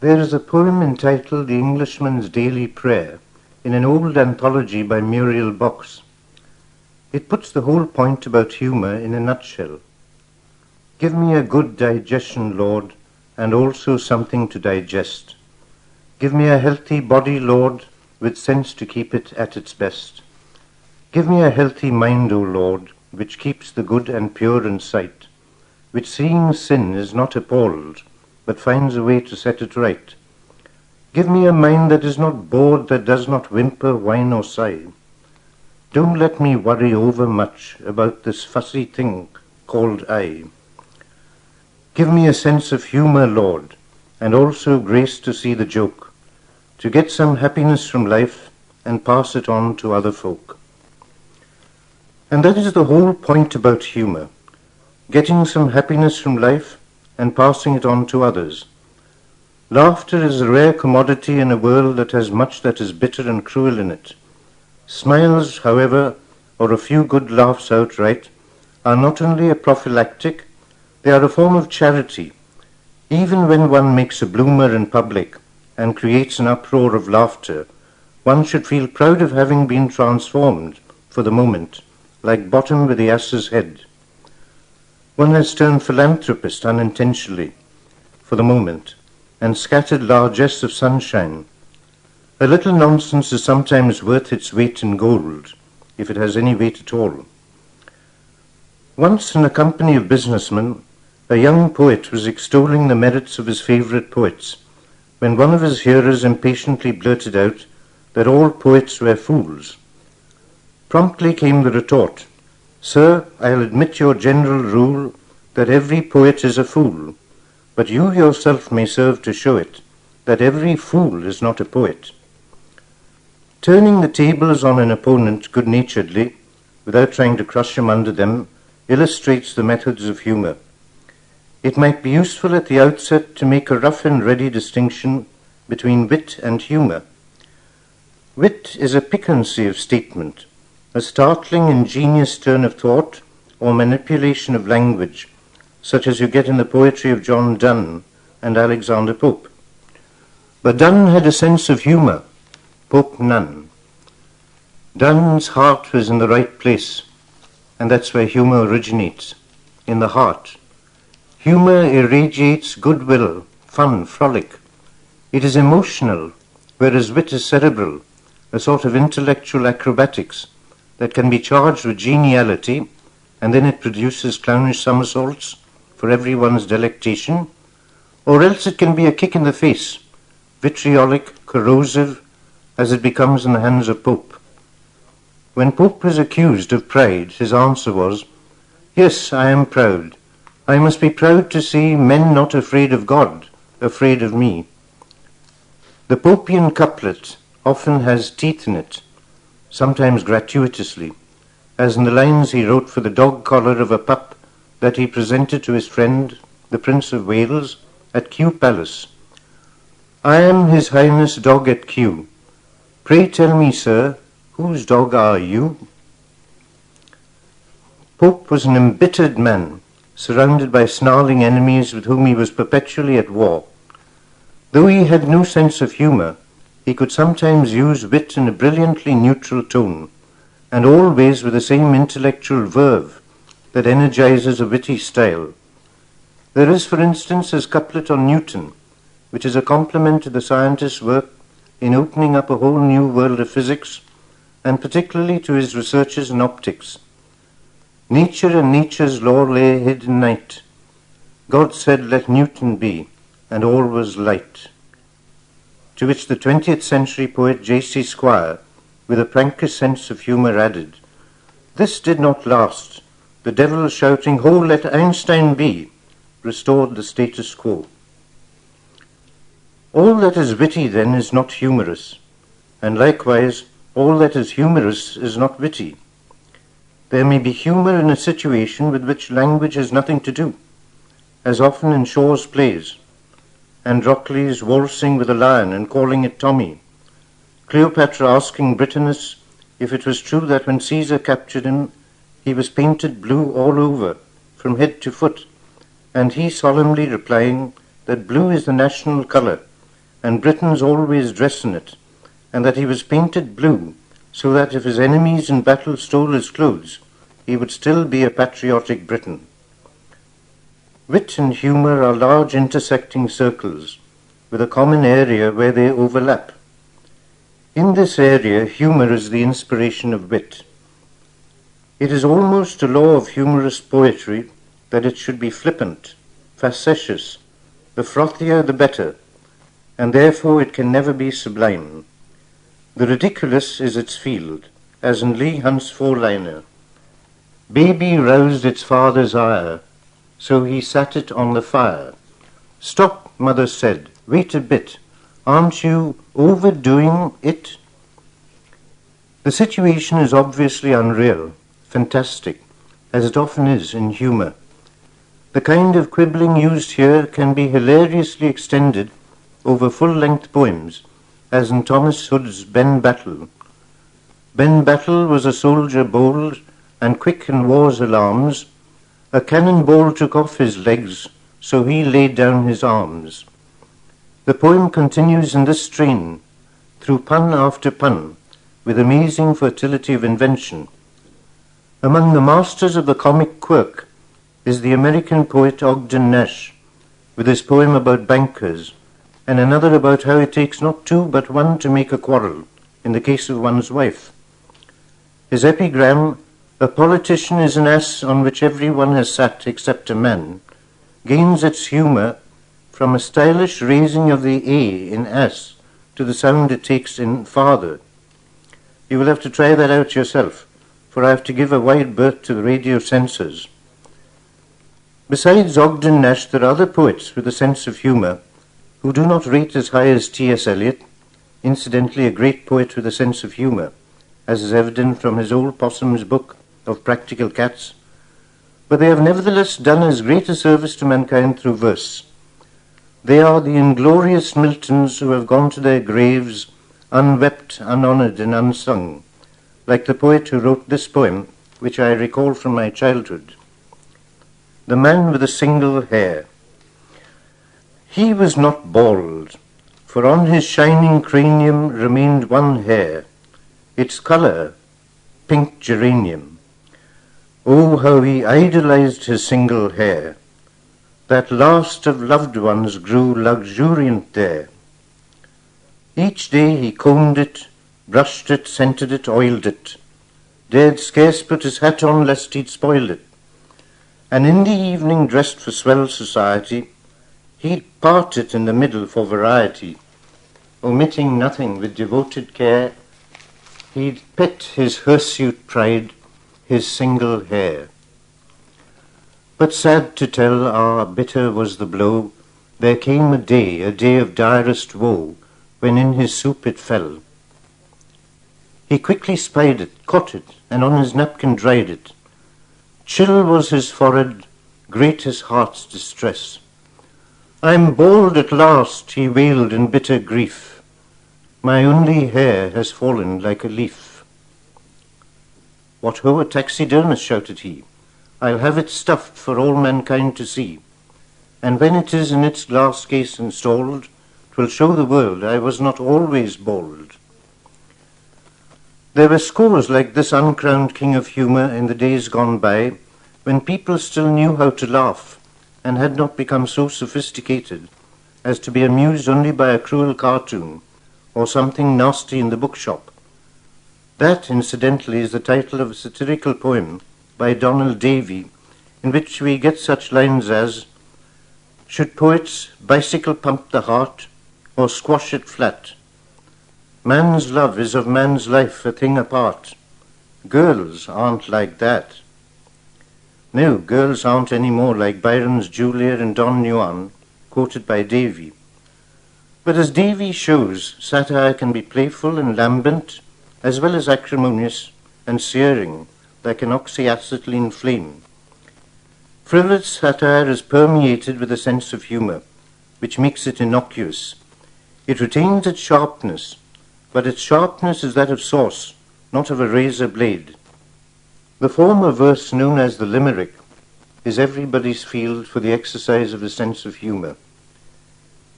There is a poem entitled The Englishman's Daily Prayer in an old anthology by Muriel Box. It puts the whole point about humour in a nutshell. Give me a good digestion, Lord, and also something to digest. Give me a healthy body, Lord, with sense to keep it at its best. Give me a healthy mind, O Lord, which keeps the good and pure in sight, which seeing sin is not appalled, but finds a way to set it right. Give me a mind that is not bored, that does not whimper, whine, or sigh. Don't let me worry over much about this fussy thing called I. Give me a sense of humour, Lord, and also grace to see the joke, to get some happiness from life and pass it on to other folk. And that is the whole point about humour, getting some happiness from life and passing it on to others. Laughter is a rare commodity in a world that has much that is bitter and cruel in it. Smiles, however, or a few good laughs outright, are not only a prophylactic, they are a form of charity. Even when one makes a bloomer in public and creates an uproar of laughter, one should feel proud of having been transformed, for the moment, like Bottom with the ass's head. One has turned philanthropist unintentionally, for the moment, and scattered largesse of sunshine. A little nonsense is sometimes worth its weight in gold, if it has any weight at all. Once in a company of businessmen, a young poet was extolling the merits of his favourite poets, when one of his hearers impatiently blurted out that all poets were fools. Promptly came the retort, "Sir, I'll admit your general rule that every poet is a fool, but you yourself may serve to show it that every fool is not a poet." Turning the tables on an opponent good-naturedly, without trying to crush him under them, illustrates the methods of humour. It might be useful at the outset to make a rough and ready distinction between wit and humour. Wit is a piquancy of statement, a startling, ingenious turn of thought or manipulation of language, such as you get in the poetry of John Donne and Alexander Pope. But Donne had a sense of humour, Pope none. Donne's heart was in the right place, and that's where humour originates, in the heart. Humour irradiates goodwill, fun, frolic. It is emotional, whereas wit is cerebral, a sort of intellectual acrobatics that can be charged with geniality, and then it produces clownish somersaults for everyone's delectation, or else it can be a kick in the face, vitriolic, corrosive, as it becomes in the hands of Pope. When Pope was accused of pride, his answer was, "Yes, I am proud. I must be proud to see men not afraid of God, afraid of me." The Popian couplet often has teeth in it, sometimes gratuitously, as in the lines he wrote for the dog collar of a pup that he presented to his friend, the Prince of Wales, at Kew Palace. "I am His Highness' dog at Kew. Pray tell me, sir, whose dog are you?" Pope was an embittered man, surrounded by snarling enemies with whom he was perpetually at war. Though he had no sense of humour, he could sometimes use wit in a brilliantly neutral tone, and always with the same intellectual verve that energizes a witty style. There is, for instance, his couplet on Newton, which is a compliment to the scientist's work in opening up a whole new world of physics, and particularly to his researches in optics. "Nature and nature's law lay hid in night. God said, let Newton be, and all was light." To which the 20th century poet J.C. Squire, with a prankish sense of humour, added, "This did not last. The devil shouting, 'Ho, let Einstein be,' restored the status quo." All that is witty, then, is not humorous, and likewise all that is humorous is not witty. There may be humour in a situation with which language has nothing to do, as often in Shaw's plays, Androcles waltzing with a lion and calling it Tommy, Cleopatra asking Britannicus if it was true that when Caesar captured him, he was painted blue all over, from head to foot, and he solemnly replying that blue is the national colour, and Britons always dress in it, and that he was painted blue, so that if his enemies in battle stole his clothes, he would still be a patriotic Briton. Wit and humour are large intersecting circles, with a common area where they overlap. In this area, humour is the inspiration of wit. It is almost a law of humorous poetry that it should be flippant, facetious, the frothier the better, and therefore it can never be sublime. The ridiculous is its field, as in Leigh Hunt's four-liner. Baby roused its father's ire, so he sat it on the fire. Stop, mother said, wait a bit, aren't you overdoing it? The situation is obviously unreal, fantastic, as it often is in humour. The kind of quibbling used here can be hilariously extended over full-length poems, as in Thomas Hood's Ben Battle. Ben Battle was a soldier bold and quick in war's alarms. A cannonball took off his legs, so he laid down his arms. The poem continues in this strain, through pun after pun, with amazing fertility of invention. Among the masters of the comic quirk is the American poet Ogden Nash, with his poem about bankers, and another about how it takes not two but one to make a quarrel, in the case of one's wife. His epigram, "A politician is an ass on which every one has sat except a man," gains its humour from a stylish raising of the A in ass to the sound it takes in father. You will have to try that out yourself, for I have to give a wide berth to the radio censors. Besides Ogden Nash, there are other poets with a sense of humour who do not rate as high as T.S. Eliot, incidentally a great poet with a sense of humour, as is evident from his old Possum's book of Practical Cats, but they have nevertheless done as great a service to mankind through verse. They are the inglorious Miltons who have gone to their graves unwept, unhonoured, and unsung, like the poet who wrote this poem, which I recall from my childhood. The Man with a Single Hair. He was not bald, for on his shining cranium remained one hair, its colour pink geranium. Oh, how he idolized his single hair! That last of loved ones grew luxuriant there. Each day he combed it, brushed it, scented it, oiled it, dared scarce put his hat on lest he'd spoil it. And in the evening, dressed for swell society, he'd part it in the middle for variety. Omitting nothing with devoted care, he'd pet his hirsute pride, his single hair. But sad to tell, bitter was the blow, there came a day of direst woe, when in his soup it fell. He quickly spied it, caught it, and on his napkin dried it. Chill was his forehead, great his heart's distress. I'm bald at last, he wailed in bitter grief. My only hair has fallen like a leaf. What ho, a taxidermist, shouted he. I'll have it stuffed for all mankind to see. And when it is in its glass case installed, 'twill show the world I was not always bald. There were scores like this uncrowned king of humour in the days gone by, when people still knew how to laugh, and had not become so sophisticated as to be amused only by a cruel cartoon, or something nasty in the bookshop. That, incidentally, is the title of a satirical poem by Donald Davy, in which we get such lines as, "Should poets bicycle pump the heart, or squash it flat? Man's love is of man's life a thing apart. Girls aren't like that." No, girls aren't any more like Byron's Julia and Don Juan, quoted by Davy. But as Davy shows, satire can be playful and lambent, as well as acrimonious and searing, like an oxyacetylene flame. Frivolous satire is permeated with a sense of humour, which makes it innocuous. It retains its sharpness, but its sharpness is that of sauce, not of a razor blade. The form of verse known as the limerick is everybody's field for the exercise of a sense of humour.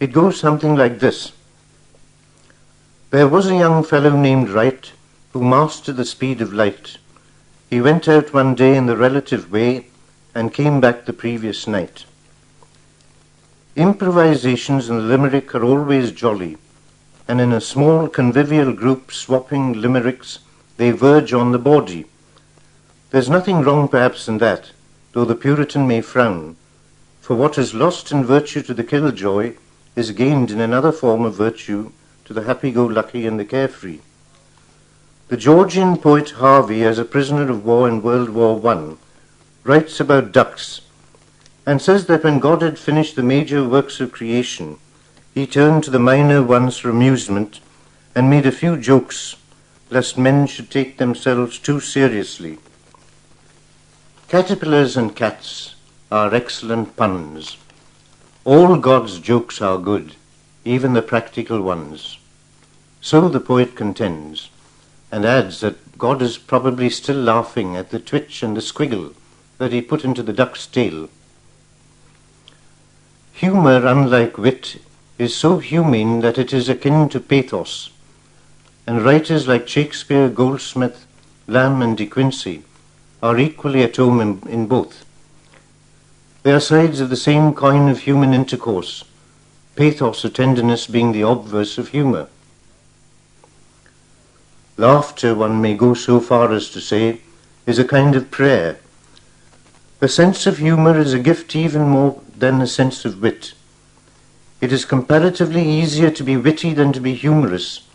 It goes something like this, There was a young fellow named Wright who mastered the speed of light. He went out one day in the relative way and came back the previous night. Improvisations in the limerick are always jolly, and in a small convivial group swapping limericks, they verge on the bawdy. There's nothing wrong perhaps in that, though the Puritan may frown, for what is lost in virtue to the killjoy is gained in another form of virtue to the happy-go-lucky and the carefree. The Georgian poet Harvey, as a prisoner of war in World War I, writes about ducks, and says that when God had finished the major works of creation, he turned to the minor ones for amusement and made a few jokes, lest men should take themselves too seriously. Caterpillars and cats are excellent puns. All God's jokes are good, even the practical ones. So the poet contends, and adds that God is probably still laughing at the twitch and the squiggle that he put into the duck's tail. Humour, unlike wit, is so humane that it is akin to pathos, and writers like Shakespeare, Goldsmith, Lamb and De Quincey are equally at home in both. They are sides of the same coin of human intercourse, pathos or tenderness being the obverse of humour. Laughter, one may go so far as to say, is a kind of prayer. The sense of humour is a gift even more than a sense of wit. It is comparatively easier to be witty than to be humorous,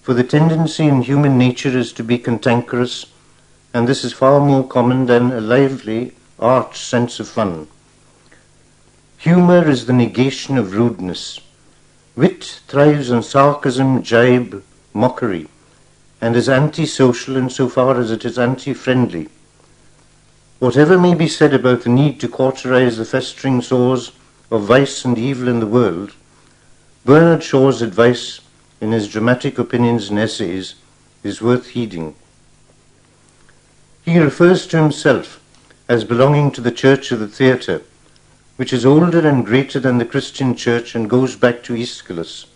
for the tendency in human nature is to be cantankerous, and this is far more common than a lively, arch sense of fun. Humour is the negation of rudeness. Wit thrives on sarcasm, jibe, mockery, and is anti-social insofar as it is anti-friendly. Whatever may be said about the need to cauterize the festering sores of vice and evil in the world, Bernard Shaw's advice in his dramatic opinions and essays is worth heeding. He refers to himself as belonging to the Church of the Theatre, which is older and greater than the Christian Church and goes back to Aeschylus.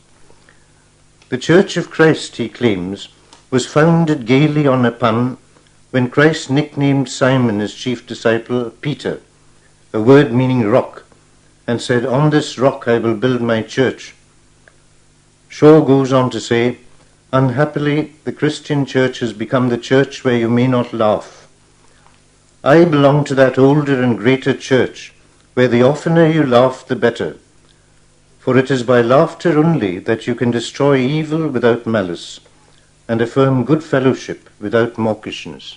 The Church of Christ, he claims, was founded gaily on a pun when Christ nicknamed Simon, his chief disciple, Peter, a word meaning rock, and said, "On this rock I will build my church." Shaw goes on to say, "Unhappily, the Christian church has become the church where you may not laugh. I belong to that older and greater church, where the oftener you laugh, the better. For it is by laughter only that you can destroy evil without malice, and affirm good fellowship without mawkishness."